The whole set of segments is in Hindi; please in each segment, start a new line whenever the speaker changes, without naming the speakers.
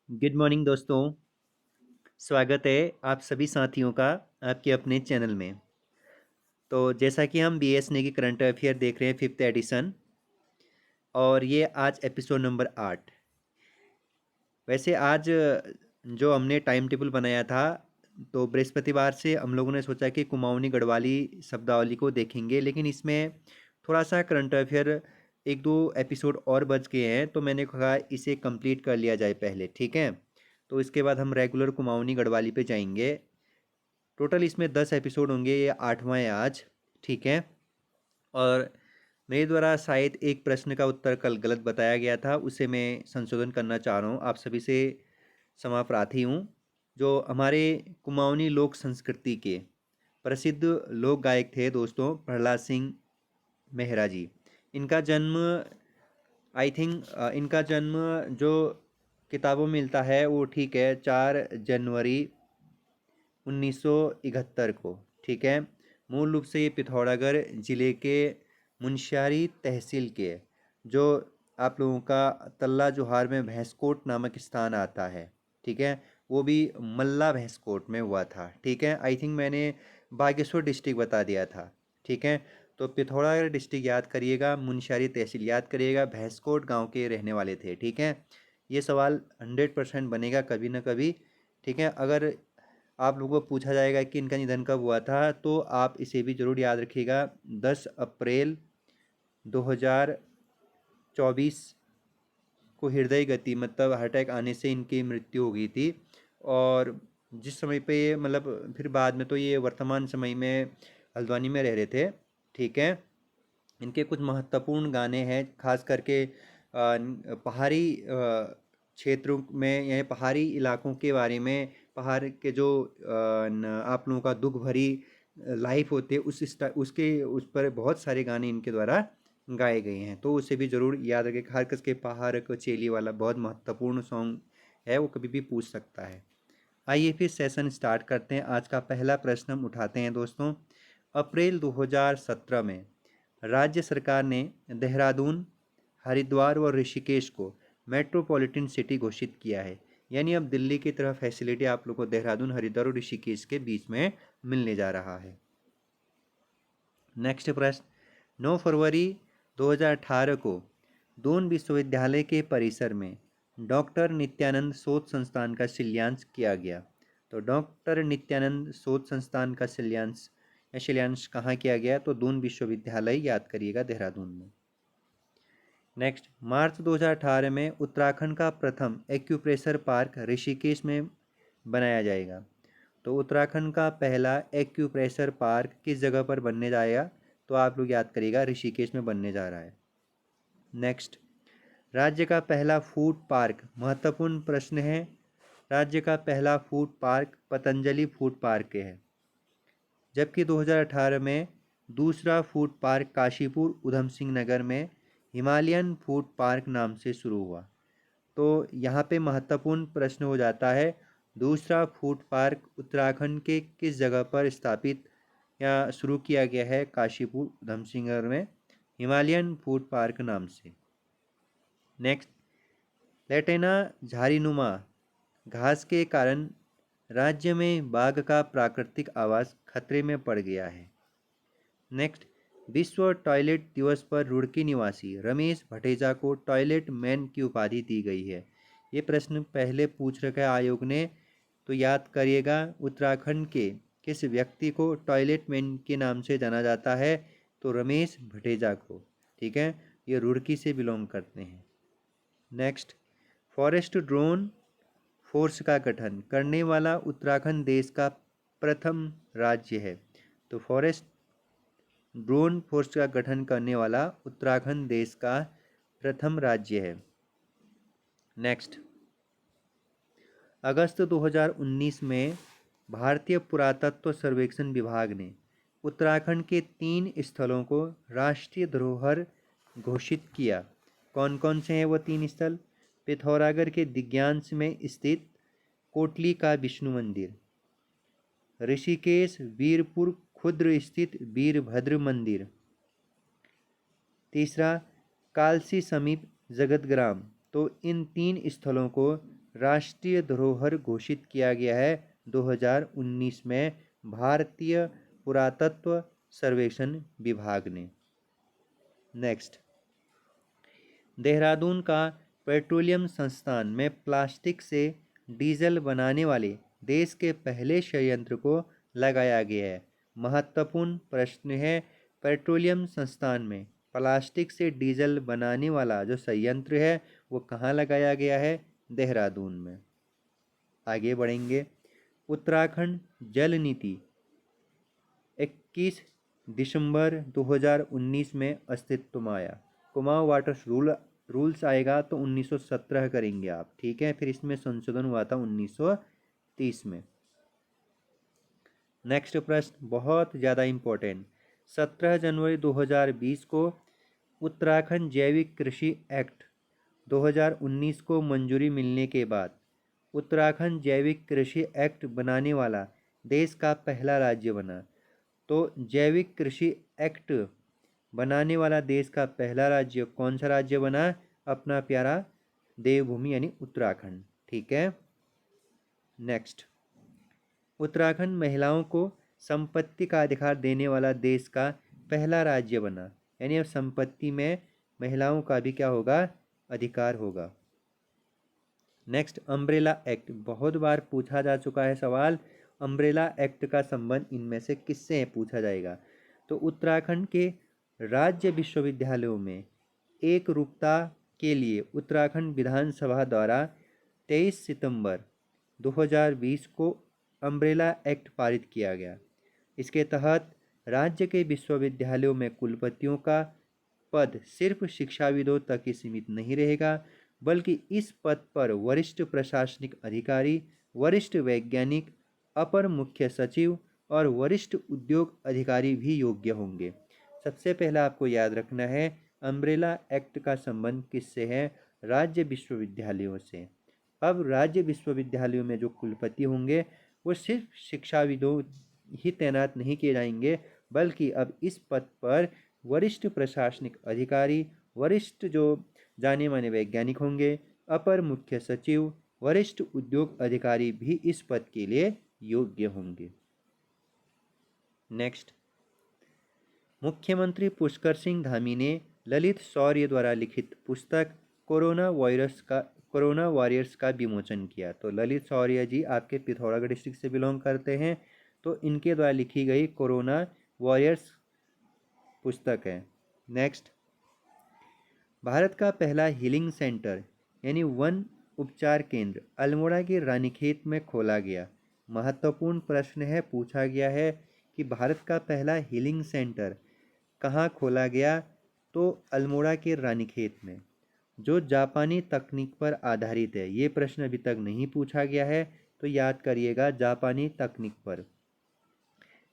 गुड मॉर्निंग दोस्तों। स्वागत है आप सभी साथियों का आपके अपने चैनल में। तो जैसा कि हम बीएसएनए की करंट अफेयर देख रहे हैं 5th एडिशन, और ये आज एपिसोड नंबर 8। वैसे आज जो हमने टाइम टेबल बनाया था, तो बृहस्पतिवार से हम लोगों ने सोचा कि कुमाऊनी गढ़वाली शब्दावली को देखेंगे, लेकिन इसमें थोड़ा सा करंट अफेयर एक दो एपिसोड और बच गए हैं, तो मैंने कहा इसे कंप्लीट कर लिया जाए पहले, ठीक है। तो इसके बाद हम रेगुलर कुमाऊनी गढ़वाली पे जाएंगे। टोटल इसमें 10 एपिसोड होंगे, ये 8वां है आज, ठीक है। और मेरे द्वारा शायद एक प्रश्न का उत्तर कल गलत बताया गया था, उसे मैं संशोधन करना चाह रहा हूँ। आप सभी से क्षमा प्रार्थी हूँ। जो हमारे कुमाऊनी लोक संस्कृति के प्रसिद्ध लोक गायक थे दोस्तों, प्रहलाद सिंह मेहरा जी। इनका जन्म आई थिंक इनका जन्म जो किताबों में मिलता है वो ठीक है 4 जनवरी 1971 को, ठीक है। मूल रूप से ये पिथौरागढ़ ज़िले के मुनस्यारी तहसील के, जो आप लोगों का तल्ला जोहार में भैंसकोट नामक स्थान आता है, ठीक है, वो भी मल्ला भैंसकोट में हुआ था, ठीक है। आई थिंक मैंने बागेश्वर डिस्ट्रिक्ट बता दिया था, ठीक है। तो पिथौरागढ़ डिस्ट्रिक्ट याद करिएगा, मुनस्यारी तहसील याद करिएगा, भैंसकोट गांव के रहने वाले थे, ठीक है। ये सवाल 100% बनेगा कभी ना कभी, ठीक है। अगर आप लोगों को पूछा जाएगा कि इनका निधन कब हुआ था, तो आप इसे भी ज़रूर याद रखिएगा। 10 अप्रैल 2024 को हृदय गति मतलब हार्ट अटैक आने से इनकी मृत्यु हो गई थी। और जिस समय पे ये मतलब फिर बाद में तो ये वर्तमान समय में हल्द्वानी में रह रहे थे, ठीक है। इनके कुछ महत्वपूर्ण गाने हैं, खास करके पहाड़ी क्षेत्रों में या पहाड़ी इलाकों के बारे में, पहाड़ के जो आप लोगों का दुख भरी लाइफ होती है उसके उस पर बहुत सारे गाने इनके द्वारा गाए गए हैं, तो उसे भी ज़रूर याद रखें। हर कस के पहाड़ को चेली वाला बहुत महत्वपूर्ण सॉन्ग है, वो कभी भी पूछ सकता है। आइए फिर सेशन स्टार्ट करते हैं। आज का पहला प्रश्न हम उठाते हैं दोस्तों। अप्रैल 2017 में राज्य सरकार ने देहरादून, हरिद्वार और ऋषिकेश को मेट्रोपॉलिटन सिटी घोषित किया है, यानी अब दिल्ली की तरह फैसिलिटी आप लोगों को देहरादून, हरिद्वार और ऋषिकेश के बीच में मिलने जा रहा है। नेक्स्ट प्रश्न, 9 फरवरी 2018 को दून विश्वविद्यालय के परिसर में डॉक्टर नित्यानंद शोध संस्थान का शिलान्यास किया गया। तो डॉक्टर नित्यानंद शोध संस्थान का शिलान्यास कहाँ किया गया? तो दून विश्वविद्यालय याद करिएगा, देहरादून में। नेक्स्ट, मार्च 2018 में उत्तराखंड का प्रथम एक्यूप्रेशर पार्क ऋषिकेश में बनाया जाएगा। तो उत्तराखंड का पहला एक्यूप्रेशर पार्क किस जगह पर बनने जाएगा? तो आप लोग याद करिएगा, ऋषिकेश में बनने जा रहा है। नेक्स्ट, राज्य का पहला फूड पार्क, महत्वपूर्ण प्रश्न है। राज्य का पहला food park Patanjali food park है, जबकि 2018 में दूसरा फूड पार्क काशीपुर उधम सिंह नगर में हिमालयन फूड पार्क नाम से शुरू हुआ। तो यहाँ पे महत्वपूर्ण प्रश्न हो जाता है, दूसरा फूड पार्क उत्तराखंड के किस जगह पर स्थापित या शुरू किया गया है? काशीपुर उधम सिंह नगर में हिमालयन फूड पार्क नाम से। नेक्स्ट, लेटेना झाड़ीनुमा घास के कारण राज्य में बाघ का प्राकृतिक आवास खतरे में पड़ गया है। नेक्स्ट, विश्व टॉयलेट दिवस पर रुड़की निवासी रमेश भटेजा को टॉयलेट मैन की उपाधि दी गई है। ये प्रश्न पहले पूछ रखा है आयोग ने, तो याद करिएगा, उत्तराखंड के किस व्यक्ति को टॉयलेट मैन के नाम से जाना जाता है? तो रमेश भटेजा को, ठीक है। ये रुड़की से बिलोंग करते हैं। नेक्स्ट, फॉरेस्ट ड्रोन फोर्स का गठन करने वाला उत्तराखंड देश का प्रथम राज्य है। तो फॉरेस्ट ड्रोन फोर्स का गठन करने वाला उत्तराखंड देश का प्रथम राज्य है। नेक्स्ट, अगस्त 2019 में भारतीय पुरातत्व सर्वेक्षण विभाग ने उत्तराखंड के 3 स्थलों को राष्ट्रीय धरोहर घोषित किया। कौन कौन से हैं वो 3 स्थल? पिथौरागढ़ के दिग्यांश में स्थित कोटली का विष्णु मंदिर, ऋषिकेश वीरपुर खुर्द स्थित वीरभद्र मंदिर, तीसरा कालसी समीप जगतग्राम। तो इन 3 स्थलों को राष्ट्रीय धरोहर घोषित किया गया है 2019 में भारतीय पुरातत्व सर्वेक्षण विभाग ने। नेक्स्ट, देहरादून का पेट्रोलियम संस्थान में प्लास्टिक से डीजल बनाने वाले देश के पहले संयंत्र को लगाया गया है। महत्वपूर्ण प्रश्न है, पेट्रोलियम संस्थान में प्लास्टिक से डीजल बनाने वाला जो संयंत्र है वो कहाँ लगाया गया है? देहरादून में। आगे बढ़ेंगे, उत्तराखंड जल नीति 21 दिसंबर 2019 में अस्तित्व में आया। कुमाऊं वाटर रूल्स आएगा तो 1917 करेंगे आप, ठीक है। फिर इसमें संशोधन हुआ था 1930 में। नेक्स्ट प्रश्न बहुत ज़्यादा इम्पोर्टेंट, 17 जनवरी 2020 को उत्तराखंड जैविक कृषि एक्ट 2019 को मंजूरी मिलने के बाद उत्तराखंड जैविक कृषि एक्ट बनाने वाला देश का पहला राज्य बना। तो जैविक कृषि एक्ट बनाने वाला देश का पहला राज्य कौन सा राज्य बना? अपना प्यारा देवभूमि यानी उत्तराखंड, ठीक है। नेक्स्ट, उत्तराखंड महिलाओं को संपत्ति का अधिकार देने वाला देश का पहला राज्य बना, यानी अब संपत्ति में महिलाओं का भी क्या होगा? अधिकार होगा। नेक्स्ट, अम्ब्रेला एक्ट, बहुत बार पूछा जा चुका है सवाल, अम्ब्रेला एक्ट का संबंध इनमें से किससे है पूछा जाएगा। तो उत्तराखंड के राज्य विश्वविद्यालयों में एक रूपता के लिए उत्तराखंड विधानसभा द्वारा 23 सितंबर 2020 को अम्ब्रेला एक्ट पारित किया गया। इसके तहत राज्य के विश्वविद्यालयों में कुलपतियों का पद सिर्फ शिक्षाविदों तक ही सीमित नहीं रहेगा, बल्कि इस पद पर वरिष्ठ प्रशासनिक अधिकारी, वरिष्ठ वैज्ञानिक, अपर मुख्य सचिव और वरिष्ठ उद्योग अधिकारी भी योग्य होंगे। सबसे पहला आपको याद रखना है, अम्ब्रेला एक्ट का संबंध किससे है? राज्य विश्वविद्यालयों से। अब राज्य विश्वविद्यालयों में जो कुलपति होंगे वो सिर्फ शिक्षाविदों ही तैनात नहीं किए जाएंगे, बल्कि अब इस पद पर वरिष्ठ प्रशासनिक अधिकारी, वरिष्ठ जो जाने माने वैज्ञानिक होंगे, अपर मुख्य सचिव, वरिष्ठ उद्योग अधिकारी भी इस पद के लिए योग्य होंगे। नेक्स्ट, मुख्यमंत्री पुष्कर सिंह धामी ने ललित शौर्य द्वारा लिखित पुस्तक कोरोना वॉरियर्स का विमोचन किया। तो ललित शौर्य जी आपके पिथौरागढ़ डिस्ट्रिक्ट से बिलोंग करते हैं, तो इनके द्वारा लिखी गई कोरोना वॉरियर्स पुस्तक है। नेक्स्ट, भारत का पहला हीलिंग सेंटर यानी वन उपचार केंद्र अल्मोड़ा के रानीखेत में खोला गया। महत्वपूर्ण प्रश्न है, पूछा गया है कि भारत का पहला हीलिंग सेंटर कहाँ खोला गया? तो अल्मोड़ा के रानीखेत में, जो जापानी तकनीक पर आधारित है। ये प्रश्न अभी तक नहीं पूछा गया है, तो याद करिएगा, जापानी तकनीक पर।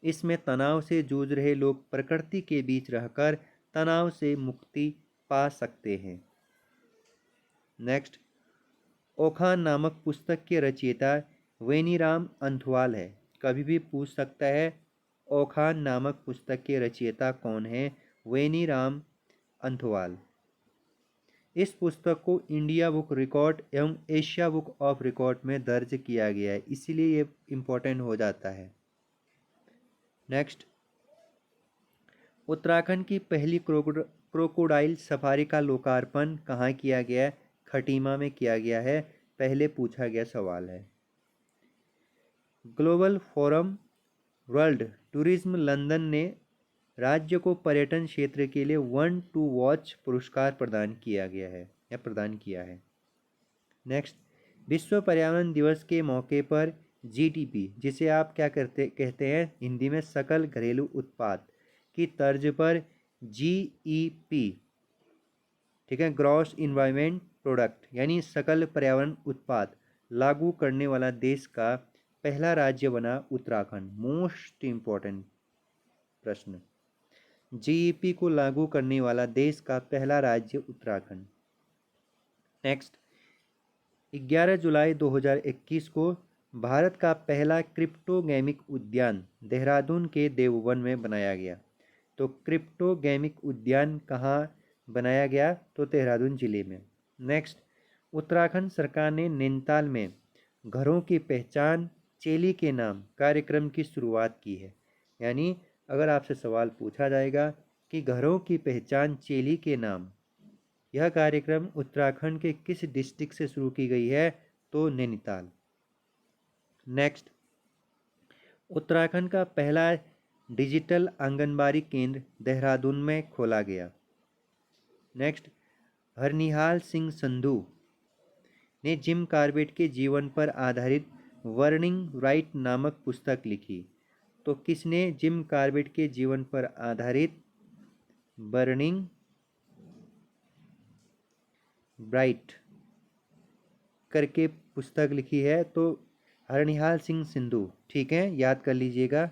इसमें तनाव से जूझ रहे लोग प्रकृति के बीच रहकर तनाव से मुक्ति पा सकते हैं। नेक्स्ट, ओखान नामक पुस्तक के रचयिता वेनीराम अंथवाल है। कभी भी पूछ सकता है, ओखान नामक पुस्तक के रचयिता कौन है? वेनीराम अंथवाल। इस पुस्तक को इंडिया बुक रिकॉर्ड एवं एशिया बुक ऑफ रिकॉर्ड में दर्ज किया गया है, इसीलिए ये इम्पोर्टेंट हो जाता है। नेक्स्ट, उत्तराखंड की पहली क्रोकोडाइल सफारी का लोकार्पण कहाँ किया गया है? खटीमा में किया गया है, पहले पूछा गया सवाल है। Global forum world tourism London ने राज्य को पर्यटन क्षेत्र के लिए 1 टू वॉच पुरस्कार प्रदान किया है। नेक्स्ट, विश्व पर्यावरण दिवस के मौके पर जीडीपी, जिसे आप क्या कहते हैं हिंदी में सकल घरेलू उत्पाद की तर्ज पर जीईपी, ठीक है, ग्रॉस इन्वायरमेंट प्रोडक्ट यानी सकल पर्यावरण उत्पाद लागू करने वाला देश का पहला राज्य बना उत्तराखंड। मोस्ट इम्पोर्टेंट प्रश्न, जीईपी को लागू करने वाला देश का पहला राज्य उत्तराखंड। नेक्स्ट, 11 जुलाई 2021 को भारत का पहला क्रिप्टोगेमिक उद्यान देहरादून के देववन में बनाया गया। तो क्रिप्टोगेमिक उद्यान कहाँ बनाया गया? तो देहरादून जिले में। नेक्स्ट, उत्तराखंड सरकार ने नैनीताल में घरों की पहचान चेली के नाम कार्यक्रम की शुरुआत की है। यानी अगर आपसे सवाल पूछा जाएगा कि घरों की पहचान चेली के नाम, यह कार्यक्रम उत्तराखंड के किस डिस्ट्रिक्ट से शुरू की गई है, तो नैनीताल। नेक्स्ट, उत्तराखंड का पहला डिजिटल आंगनबाड़ी केंद्र देहरादून में खोला गया। नेक्स्ट, हरनिहाल सिंह संधू ने जिम कॉर्बेट के जीवन पर आधारित बर्निंग राइट नामक पुस्तक लिखी। तो किसने जिम कॉर्बेट के जीवन पर आधारित बर्निंग ब्राइट करके पुस्तक लिखी है? तो हरनिहाल सिंह संधू। ठीक है, याद कर लीजिएगा।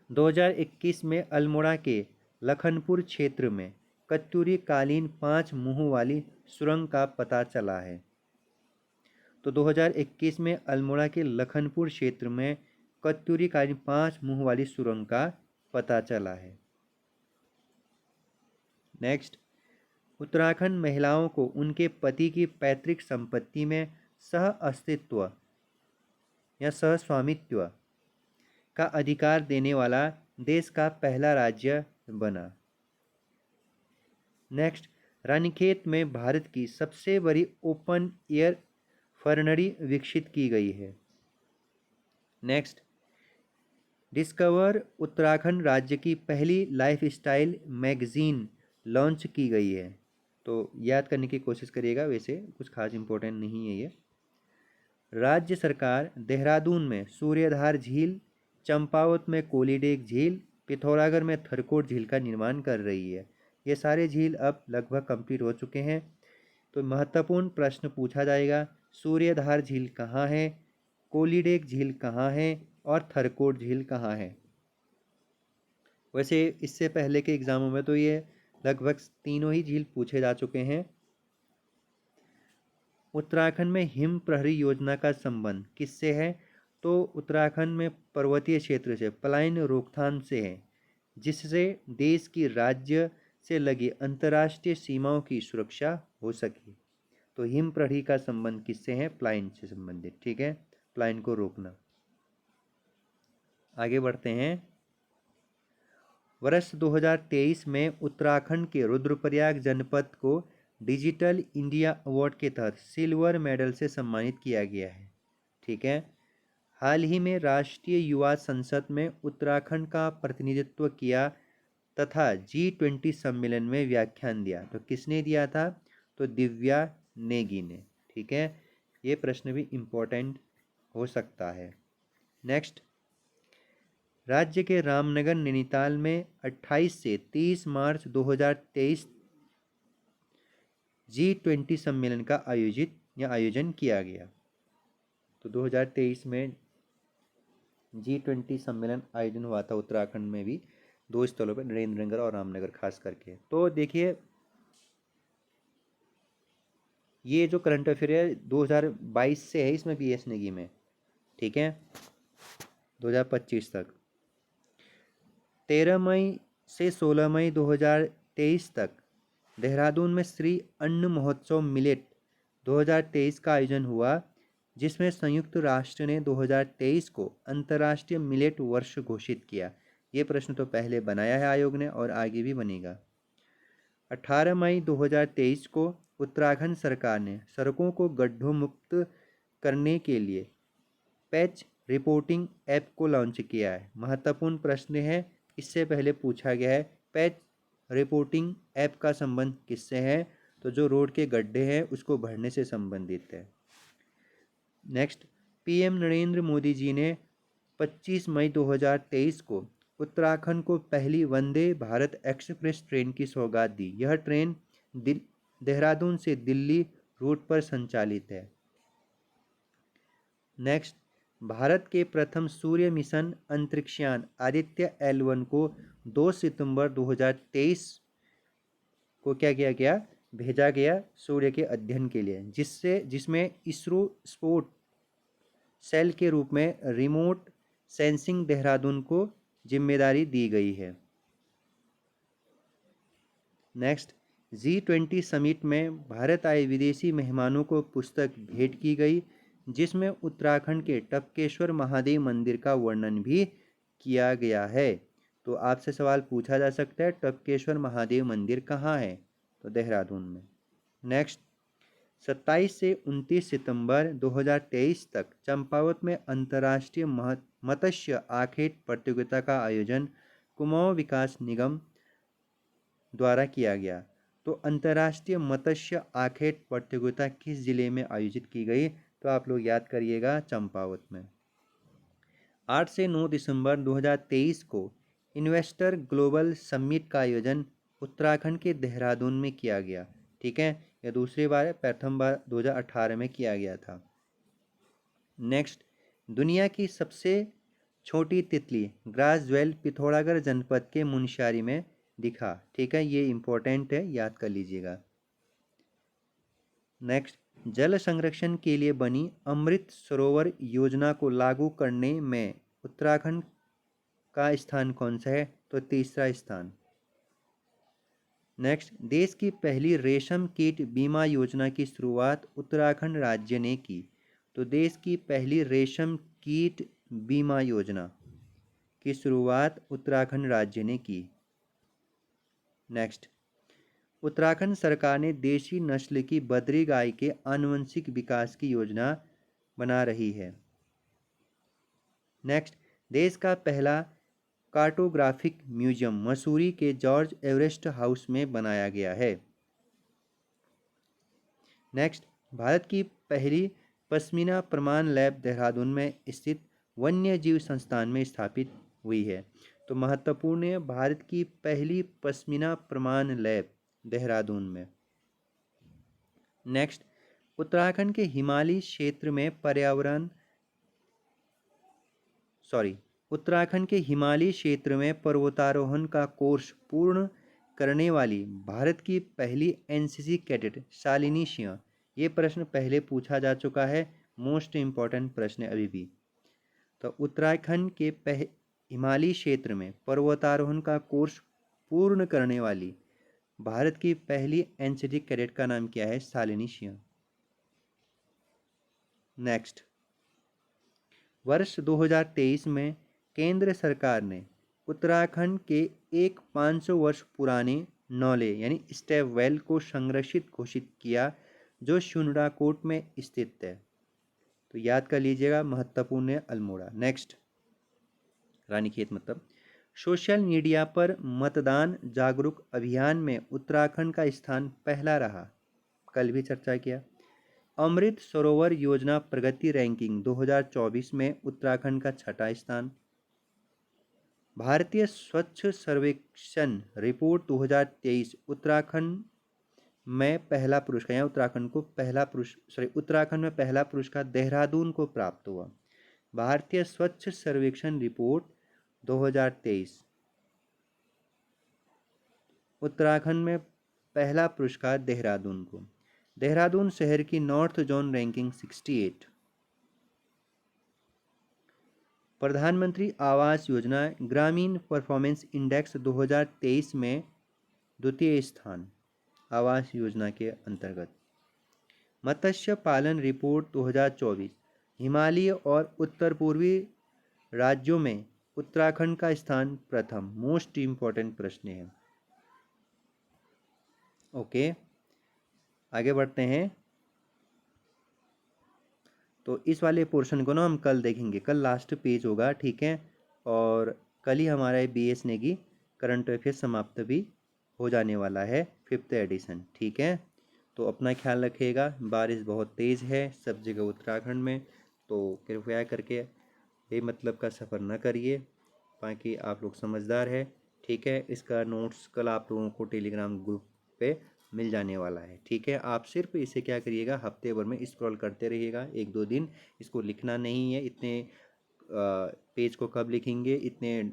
2021 में अल्मोड़ा के लखनपुर क्षेत्र में कत्यूरी कालीन 5 मुंह वाली सुरंग का पता चला है। तो 2021 में अल्मोड़ा के लखनपुर क्षेत्र में कत्यूरी कालीन 5 मुंह वाली सुरंग का पता चला है। नेक्स्ट, उत्तराखंड महिलाओं को उनके पति की पैतृक संपत्ति में सह अस्तित्व या सह स्वामित्व का अधिकार देने वाला देश का पहला राज्य बना। नेक्स्ट, रानीखेत में भारत की सबसे बड़ी ओपन एयर फर्नरी विकसित की गई है। नेक्स्ट, डिस्कवर उत्तराखंड राज्य की पहली लाइफस्टाइल मैगजीन लॉन्च की गई है। तो याद करने की कोशिश करिएगा, वैसे कुछ खास इंपॉर्टेंट नहीं है ये। राज्य सरकार देहरादून में सूर्यधार झील, चंपावत में कोलीडेग झील, पिथौरागढ़ में थरकोट झील का निर्माण कर रही है। ये सारे झील अब लगभग कंप्लीट हो चुके हैं। तो महत्वपूर्ण प्रश्न पूछा जाएगा, सूर्यधार झील कहाँ है, कोलीडेग झील कहाँ है और थरकोट झील कहाँ है। वैसे इससे पहले के एग्जामों में तो ये लगभग तीनों ही झील पूछे जा चुके हैं। उत्तराखंड में हिम प्रहरी योजना का संबंध किससे है? तो उत्तराखंड में पर्वतीय क्षेत्र से पलायन रोकथाम से है, जिससे देश की राज्य से लगी अंतर्राष्ट्रीय सीमाओं की सुरक्षा हो सके। तो हिम प्रहरी का संबंध किससे है? पलायन से संबंधित। ठीक है, पलायन को रोकना। आगे बढ़ते हैं। वर्ष 2023 में उत्तराखंड के रुद्रप्रयाग जनपद को डिजिटल इंडिया अवार्ड के तहत सिल्वर मेडल से सम्मानित किया गया है। ठीक है, हाल ही में राष्ट्रीय युवा संसद में उत्तराखंड का प्रतिनिधित्व किया तथा G20 सम्मेलन में व्याख्यान दिया। तो किसने दिया था? तो दिव्या नेगी ने। ठीक है, ये प्रश्न भी इम्पोर्टेंट हो सकता है। नेक्स्ट, राज्य के रामनगर नैनीताल में 28 से 30 मार्च 2023 G20 सम्मेलन का आयोजन किया गया। तो 2023 में G20 सम्मेलन आयोजन हुआ था उत्तराखंड में भी, 2 स्थलों पर, नरेंद्रनगर और रामनगर खास करके। तो देखिए, ये जो करंट अफेयर है 2022 से है, इसमें बी एस नेगी में। ठीक है, 2025 तक। 13 मई से 16 मई 2023 तक देहरादून में श्री अन्न महोत्सव मिलेट 2023 का आयोजन हुआ, जिसमें संयुक्त राष्ट्र ने 2023 को अंतर्राष्ट्रीय मिलेट वर्ष घोषित किया। ये प्रश्न तो पहले बनाया है आयोग ने और आगे भी बनेगा। 18 मई 2023 को उत्तराखंड सरकार ने सड़कों को गड्ढों मुक्त करने के लिए पैच रिपोर्टिंग ऐप को लॉन्च किया है। महत्वपूर्ण प्रश्न है, इससे पहले पूछा गया है, पैच रिपोर्टिंग ऐप का संबंध किससे है? तो जो रोड के गड्ढे हैं उसको भरने से संबंधित है। नेक्स्ट, पीएम नरेंद्र मोदी जी ने 25 मई 2023 को उत्तराखंड को पहली वंदे भारत एक्सप्रेस ट्रेन की सौगात दी। यह ट्रेन देहरादून से दिल्ली रूट पर संचालित है। नेक्स्ट, भारत के प्रथम सूर्य मिशन अंतरिक्षयान आदित्य L1 को 2 सितंबर 2023 को क्या किया गया? भेजा गया सूर्य के अध्ययन के लिए, जिसमें इसरो स्पोर्ट सेल के रूप में रिमोट सेंसिंग देहरादून को जिम्मेदारी दी गई है। नेक्स्ट, G20 समिट में भारत आए विदेशी मेहमानों को पुस्तक भेंट की गई, जिसमें उत्तराखंड के टपकेश्वर महादेव मंदिर का वर्णन भी किया गया है। तो आपसे सवाल पूछा जा सकता है, टपकेश्वर महादेव मंदिर कहाँ है? तो देहरादून में। नेक्स्ट, 27 से 29 सितंबर 2023 तक चंपावत में अंतर्राष्ट्रीय मत्स्य आखेट प्रतियोगिता का आयोजन कुमाऊं विकास निगम द्वारा किया गया। तो अंतर्राष्ट्रीय मत्स्य आखेट प्रतियोगिता किस जिले में आयोजित की गई? तो आप लोग याद करिएगा, चंपावत में। 8 से 9 दिसंबर 2023 को इन्वेस्टर ग्लोबल समिट का आयोजन उत्तराखंड के देहरादून में किया गया। ठीक है, यह दूसरी बार है, प्रथम बार 2018 में किया गया था। नेक्स्ट, दुनिया की सबसे छोटी तितली ग्रास ज्वेल पिथौरागढ़ जनपद के मुनस्यारी में दिखा। ठीक है, ये इंपॉर्टेंट है, याद कर लीजिएगा। नेक्स्ट, जल संरक्षण के लिए बनी अमृत सरोवर योजना को लागू करने में उत्तराखंड का स्थान कौन सा है? तो तीसरा स्थान। नेक्स्ट, देश की पहली रेशम कीट बीमा योजना की शुरुआत उत्तराखंड राज्य ने की। तो देश की पहली रेशम कीट बीमा योजना की शुरुआत उत्तराखंड राज्य ने की। नेक्स्ट, उत्तराखंड सरकार ने देशी नस्ल की बद्री गाय के आनुवंशिक विकास की योजना बना रही है। नेक्स्ट, देश का पहला कार्टोग्राफिक म्यूजियम मसूरी के जॉर्ज एवरेस्ट हाउस में बनाया गया है। नेक्स्ट, भारत की पहली पश्मीना प्रमाण लैब देहरादून में स्थित वन्य जीव संस्थान में स्थापित हुई है। तो महत्वपूर्ण है, भारत की पहली पश्मीना प्रमाण लैब देहरादून में। नेक्स्ट, उत्तराखंड के हिमालयी क्षेत्र में उत्तराखंड के हिमालयी क्षेत्र में पर्वतारोहण का कोर्स पूर्ण करने वाली भारत की पहली एनसीसी कैडेट शालिनी सिंह। ये प्रश्न पहले पूछा जा चुका है, मोस्ट इम्पॉर्टेंट प्रश्न है अभी भी। तो उत्तराखंड के हिमालयी क्षेत्र में पर्वतारोहण का कोर्स पूर्ण करने वाली भारत की पहली एनसीसी कैडेट का नाम क्या है? शालिनी सिंह। नेक्स्ट, वर्ष 2023 में केंद्र सरकार ने उत्तराखंड के एक 500 वर्ष पुराने नौले यानी स्टेप वेल को संरक्षित घोषित किया, जो शुनड़ाकोट में स्थित है। तो याद कर लीजिएगा, महत्वपूर्ण है अल्मोड़ा। नेक्स्ट, रानीखेत मतलब। सोशल मीडिया पर मतदान जागरूक अभियान में उत्तराखंड का स्थान पहला रहा, कल भी चर्चा किया। अमृत सरोवर योजना प्रगति रैंकिंग 2024 में उत्तराखंड का छठा स्थान। भारतीय स्वच्छ सर्वेक्षण रिपोर्ट 2023 उत्तराखंड में पहला पुरस्कार, यहाँ उत्तराखंड में पहला पुरस्कार देहरादून को प्राप्त हुआ। भारतीय स्वच्छ सर्वेक्षण रिपोर्ट 2023 उत्तराखंड में पहला पुरस्कार देहरादून को। देहरादून शहर की नॉर्थ जोन रैंकिंग 68। प्रधानमंत्री आवास योजना ग्रामीण परफॉर्मेंस इंडेक्स 2023 में द्वितीय स्थान, आवास योजना के अंतर्गत। मत्स्य पालन रिपोर्ट 2024 हिमालय और उत्तर पूर्वी राज्यों में उत्तराखंड का स्थान प्रथम। मोस्ट इंपॉर्टेंट प्रश्न है। ओके, आगे बढ़ते हैं। तो इस वाले पोर्शन को ना हम कल देखेंगे, कल लास्ट पेज होगा। ठीक है, और कल ही हमारा BS नेगी करंट अफेयर समाप्त भी हो जाने वाला है, 5th एडिशन। ठीक है, तो अपना ख्याल रखिएगा। बारिश बहुत तेज़ है सब जगह उत्तराखंड में, तो कृपया करके बेमतलब का सफ़र न करिए, बाकी आप लोग समझदार है। ठीक है, इसका नोट्स कल आप लोगों को टेलीग्राम ग्रुप पे मिल जाने वाला है। ठीक है, आप सिर्फ इसे क्या करिएगा, हफ्ते भर में स्क्रॉल करते रहिएगा, 1-2 दिन। इसको लिखना नहीं है, इतने पेज को कब लिखेंगे, इतने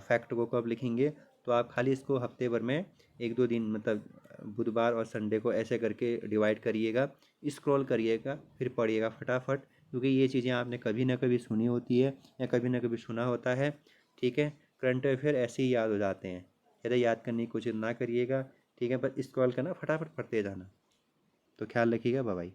फैक्ट को कब लिखेंगे, तो आप खाली इसको हफ्ते भर में 1-2 दिन, मतलब बुधवार और संडे को ऐसे करके डिवाइड करिएगा, स्क्रॉल करिएगा, फिर पढ़िएगा फटाफट, क्योंकि ये चीज़ें आपने कभी ना कभी सुनी होती है या कभी ना कभी सुना होता है। ठीक है, करंट अफेयर ऐसे ही याद हो जाते हैं, ज़्यादा याद करने की कोशिश ना करिएगा। ठीक है, बस स्क्रॉल करना, फटाफट पढ़ते जाना। तो ख्याल रखिएगा, बाय बाय।